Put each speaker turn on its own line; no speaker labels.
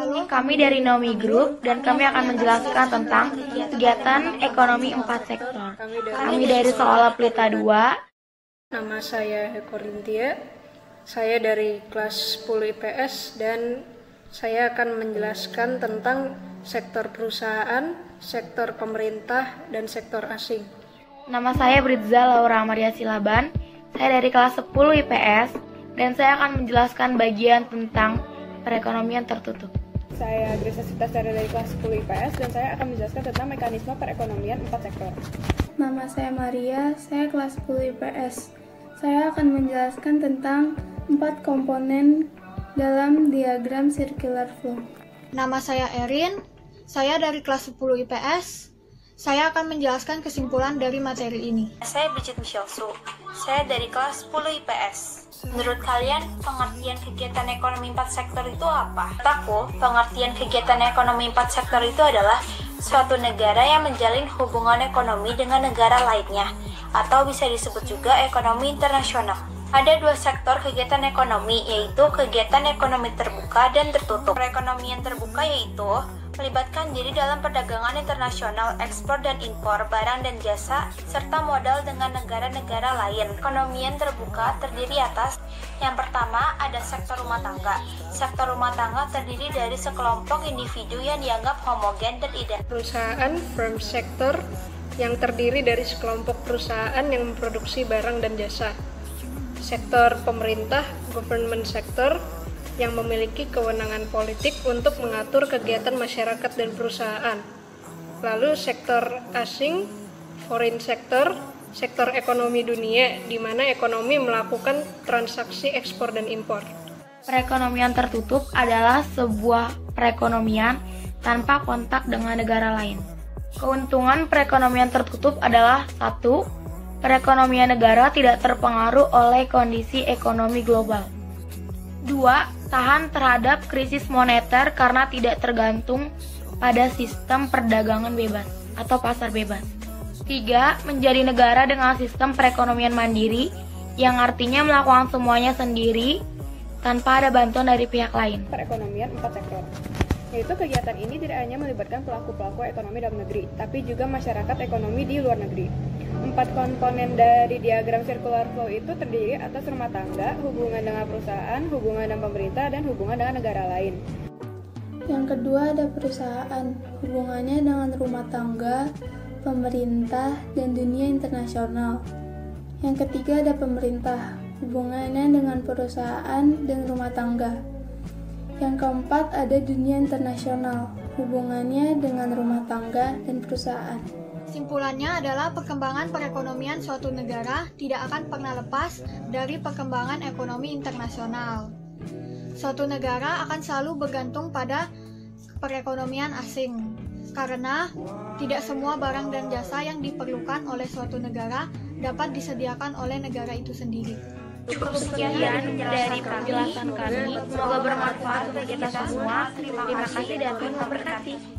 Halo, kami dari Nomi Group dan kami akan menjelaskan tentang kegiatan ekonomi 4 sektor. Kami dari Sekolah Pelita 2.
Nama saya Heko Rintia, saya dari kelas 10 IPS dan saya akan menjelaskan tentang sektor perusahaan, sektor pemerintah, dan sektor asing.
Nama saya Britza Laura Maria Silaban, saya dari kelas 10 IPS dan saya akan menjelaskan bagian tentang perekonomian tertutup.
Saya Grisa Sitasari dari kelas 10 IPS dan saya akan menjelaskan tentang mekanisme perekonomian 4 sektor.
Nama saya Maria, saya kelas 10 IPS. Saya akan menjelaskan tentang 4 komponen dalam diagram circular flow.
Nama saya Erin, saya dari kelas 10 IPS. Saya akan menjelaskan kesimpulan dari materi ini.
Saya Bridget Michelle Su, saya dari kelas 10 IPS. Menurut kalian, pengertian kegiatan ekonomi 4 sektor itu apa? Menurut aku, pengertian kegiatan ekonomi 4 sektor itu adalah suatu negara yang menjalin hubungan ekonomi dengan negara lainnya, atau bisa disebut juga ekonomi internasional. Ada 2 sektor kegiatan ekonomi, yaitu kegiatan ekonomi terbuka dan tertutup. Perekonomian terbuka yaitu melibatkan diri dalam perdagangan internasional, ekspor dan impor barang dan jasa, serta modal dengan negara-negara lain. Ekonomian terbuka terdiri atas yang pertama ada sektor rumah tangga. Sektor rumah tangga terdiri dari sekelompok individu yang dianggap homogen dan identik.
Perusahaan, firm sector, yang terdiri dari sekelompok perusahaan yang memproduksi barang dan jasa. Sektor pemerintah, government sector, yang memiliki kewenangan politik untuk mengatur kegiatan masyarakat dan perusahaan. Lalu sektor asing, foreign sector, sektor ekonomi dunia, di mana ekonomi melakukan transaksi ekspor dan impor.
Perekonomian tertutup adalah sebuah perekonomian tanpa kontak dengan negara lain. Keuntungan perekonomian tertutup adalah 1. Perekonomian negara tidak terpengaruh oleh kondisi ekonomi global. 2. Tahan terhadap krisis moneter karena tidak tergantung pada sistem perdagangan bebas atau pasar bebas. 3. Menjadi negara dengan sistem perekonomian mandiri yang artinya melakukan semuanya sendiri tanpa ada bantuan dari pihak lain.
Perekonomian 4 sektor, yaitu kegiatan ini tidak hanya melibatkan pelaku-pelaku ekonomi dalam negeri, tapi juga masyarakat ekonomi di luar negeri. 4 komponen dari diagram circular flow itu terdiri atas rumah tangga, hubungan dengan perusahaan, hubungan dengan pemerintah, dan hubungan dengan negara lain.
Yang kedua ada perusahaan, hubungannya dengan rumah tangga, pemerintah, dan dunia internasional. Yang ketiga ada pemerintah, hubungannya dengan perusahaan dan rumah tangga. Yang keempat ada dunia internasional, hubungannya dengan rumah tangga dan perusahaan.
Kesimpulannya adalah perkembangan perekonomian suatu negara tidak akan pernah lepas dari perkembangan ekonomi internasional. Suatu negara akan selalu bergantung pada perekonomian asing, karena tidak semua barang dan jasa yang diperlukan oleh suatu negara dapat disediakan oleh negara itu sendiri.
Cukup sekian dari penjelasan kami. Semoga bermanfaat untuk kita semua. Terima kasih dan Tuhan memberkati.